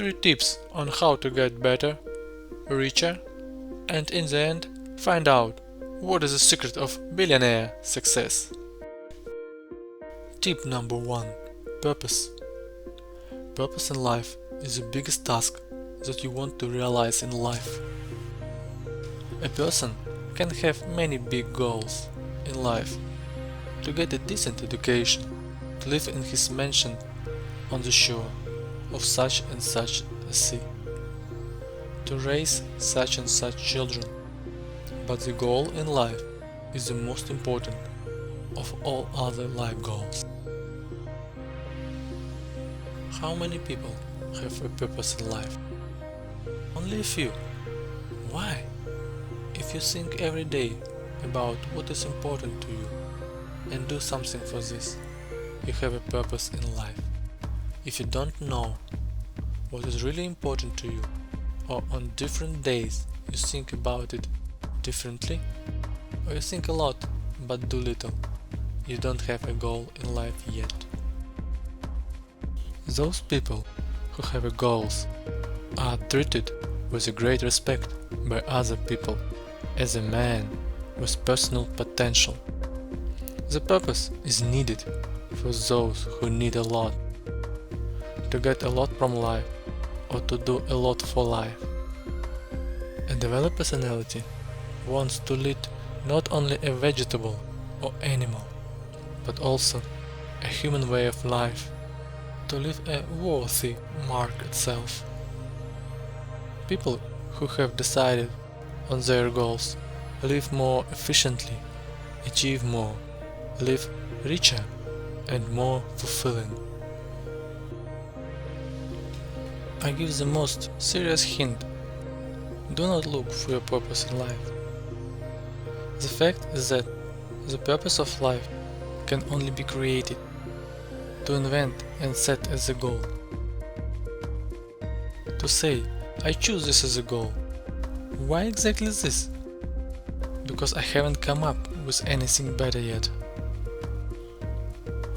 3 tips on how to get better, richer, and in the end, find out what is the secret of billionaire success. Tip number 1. Purpose. Purpose in life is the biggest task that you want to realize in life. A person can have many big goals in life: to get a decent education, to live in his mansion on the shore of such and such a sea, to raise such and such children. But the goal in life is the most important of all other life goals. How many people have a purpose in life? Only a few. Why? If you think every day about what is important to you and do something for this, you have a purpose in life. If you don't know what is really important to you, or on different days you think about it differently, or you think a lot but do little, you don't have a goal in life yet. Those people who have goals are treated with a great respect by other people as a man with personal potential. The purpose is needed for those who need a lot, to get a lot from life or to do a lot for life. A developed personality wants to lead not only a vegetable or animal, but also a human way of life, to leave a worthy mark itself. People who have decided on their goals live more efficiently, achieve more, live richer and more fulfilling. I give the most serious hint: do not look for your purpose in life. The fact is that the purpose of life can only be created, to invent and set as a goal. To say, I choose this as a goal. Why exactly this? Because I haven't come up with anything better yet.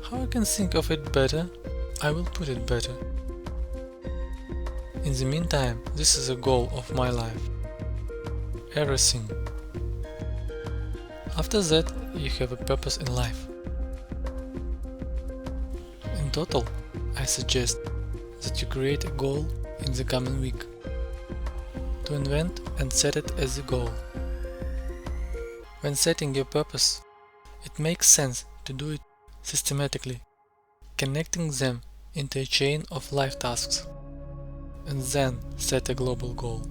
How I can think of it better, I will put it better. In the meantime, this is a goal of my life. Everything. After that, you have a purpose in life. In total, I suggest that you create a goal in the coming week, to invent and set it as a goal. When setting your purpose, it makes sense to do it systematically, connecting them into a chain of life tasks, and then set a global goal.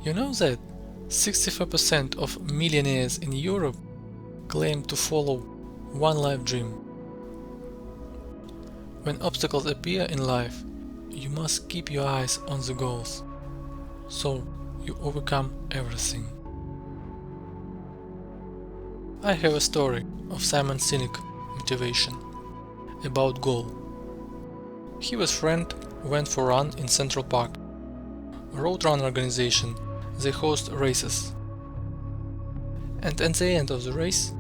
You know that 64% of millionaires in Europe claim to follow one life dream. When obstacles appear in life, you must keep your eyes on the goals, so you overcome everything. I have a story of Simon Sinek motivation about goal. He with friend went for run in Central Park, a road run organization. They host races, and at the end of the race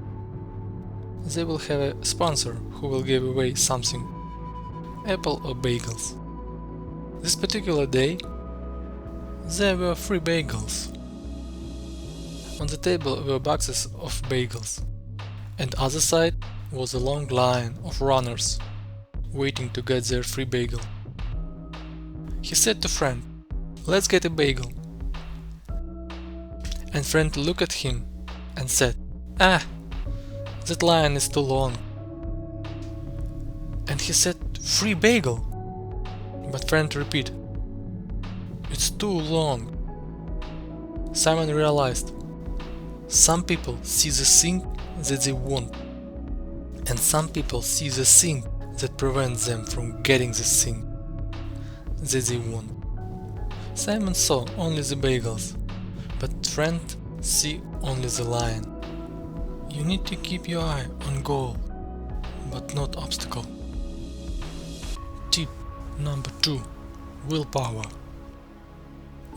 they will have a sponsor who will give away something, apple or bagels. This particular day there were 3 bagels. On the table were boxes of bagels, and other side was a long line of runners waiting to get their free bagel. He said to friend, "Let's get a bagel." And friend looked at him and said, "Ah, that line is too long." And he said, "Free bagel." But friend repeated, "It's too long." Simon realized some people see the thing that they want, and some people see the thing that prevents them from getting the thing that they want. Simon saw only the bagels, but friend see only the line. You need to keep your eye on goal, but not obstacle. Tip number 2. Willpower.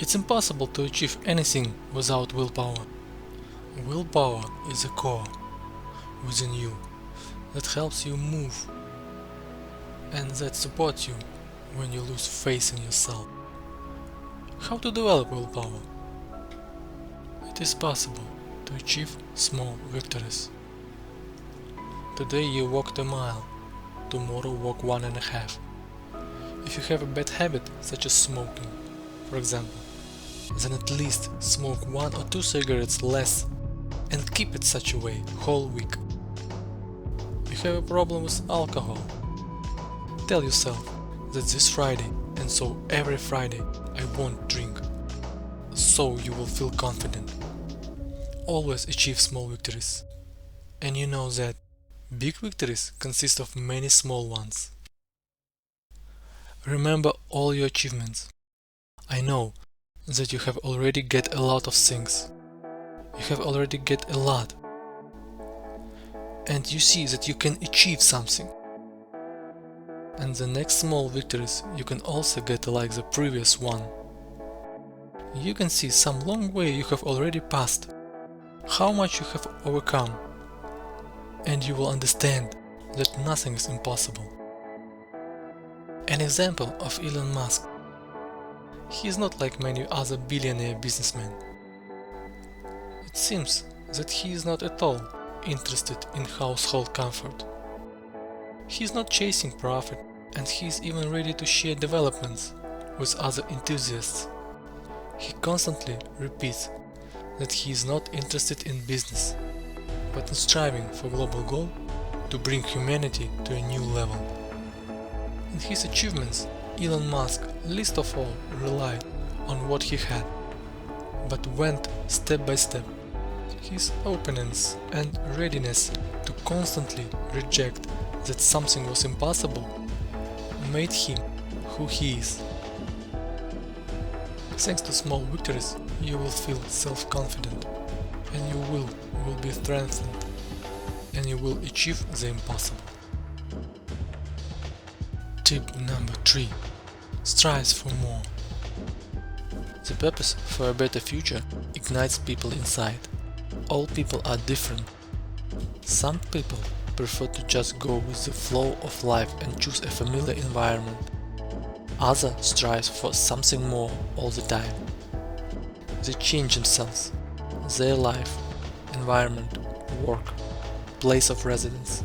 It's impossible to achieve anything without willpower. Willpower is a core within you that helps you move and that supports you when you lose faith in yourself. How to develop willpower? It is possible to achieve small victories. Today you walked a mile, tomorrow walk 1.5. If you have a bad habit such as smoking, for example, then at least smoke 1 or 2 cigarettes less and keep it such a way whole week. You have a problem with alcohol. Tell yourself that this Friday and so every Friday I won't drink. So you will feel confident. Always achieve small victories. And you know that big victories consist of many small ones. Remember all your achievements. I know that you have already get a lot of things. You have already get a lot. And you see that you can achieve something. And the next small victories you can also get like the previous one. You can see some long way you have already passed, how much you have overcome, and you will understand that nothing is impossible. An example of Elon Musk. He is not like many other billionaire businessmen. It seems that he is not at all interested in household comfort. He is not chasing profit, and he is even ready to share developments with other enthusiasts. He constantly repeats that he is not interested in business, but in striving for global goal to bring humanity to a new level. In his achievements, Elon Musk least of all relied on what he had, but went step by step. His openness and readiness to constantly reject that something was impossible made him who he is. Thanks to small victories, you will feel self-confident, and you will be strengthened, and you will achieve the impossible. Tip number 3. Strive for more. The purpose for a better future ignites people inside. All people are different. Some people prefer to just go with the flow of life and choose a familiar environment. Others strive for something more all the time. They change themselves, their life, environment, work, place of residence.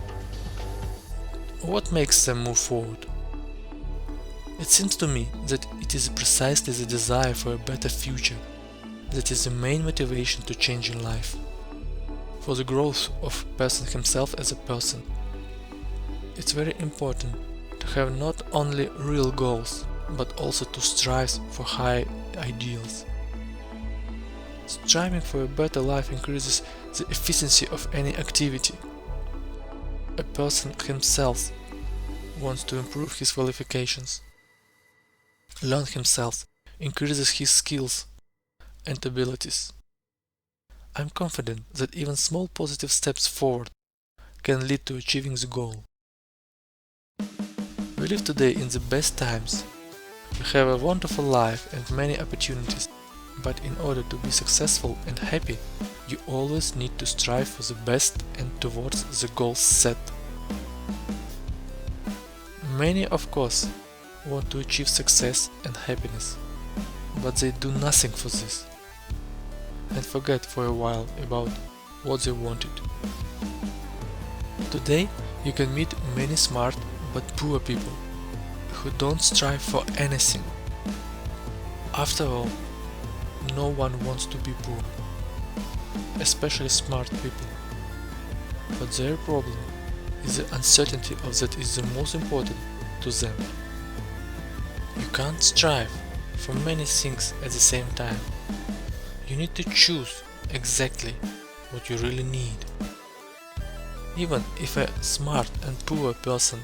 What makes them move forward? It seems to me that it is precisely the desire for a better future that is the main motivation to change in life, for the growth of person himself as a person. It's very important to have not only real goals, but also to strive for high ideals. Striving for a better life increases the efficiency of any activity. A person himself wants to improve his qualifications, learn himself, increases his skills and abilities. I'm confident that even small positive steps forward can lead to achieving the goal. We live today in the best times. We have a wonderful life and many opportunities, but in order to be successful and happy, you always need to strive for the best and towards the goals set. Many, of course, want to achieve success and happiness, but they do nothing for this, and forget for a while about what they wanted. Today, you can meet many smart but poor people who don't strive for anything. After all, no one wants to be poor, especially smart people. But their problem is the uncertainty of that is the most important to them. You can't strive for many things at the same time. You need to choose exactly what you really need. Even if a smart and poor person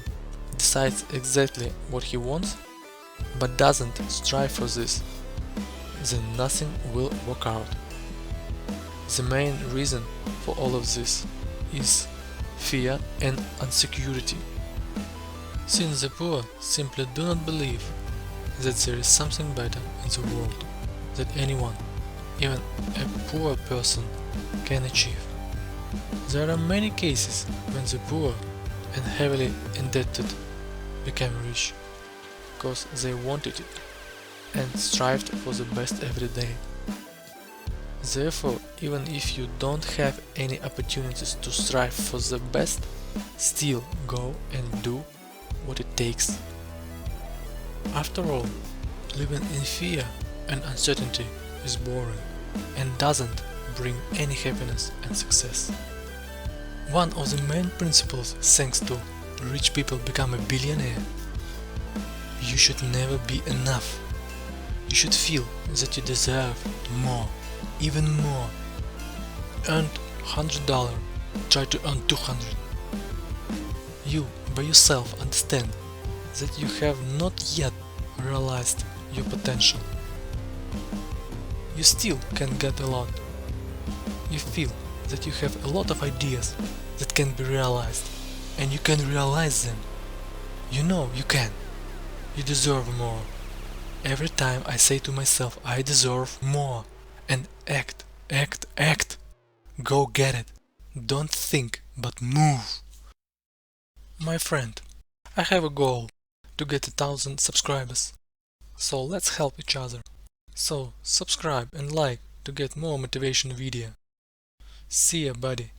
decides exactly what he wants, but doesn't strive for this, then nothing will work out. The main reason for all of this is fear and insecurity. Since the poor simply do not believe that there is something better in the world that anyone, even a poor person, can achieve. There are many cases when the poor and heavily indebted become rich. because they wanted it and strived for the best every day. Therefore, even if you don't have any opportunities to strive for the best, still go and do what it takes. After all, living in fear and uncertainty is boring and doesn't bring any happiness and success. One of the main principles thanks to rich people become a billionaire: you should never be enough. You should feel that you deserve more, even more. Earned $100, try to earn 200. You by yourself understand that you have not yet realized your potential. You still can get a lot. You feel that you have a lot of ideas that can be realized, and you can realize them. You know you can. You deserve more. Every time I say to myself, I deserve more, and act. Go get it. Don't think, but move. My friend, I have a goal to get 1,000 subscribers. So let's help each other. So subscribe and like to get more motivation video. See ya, buddy.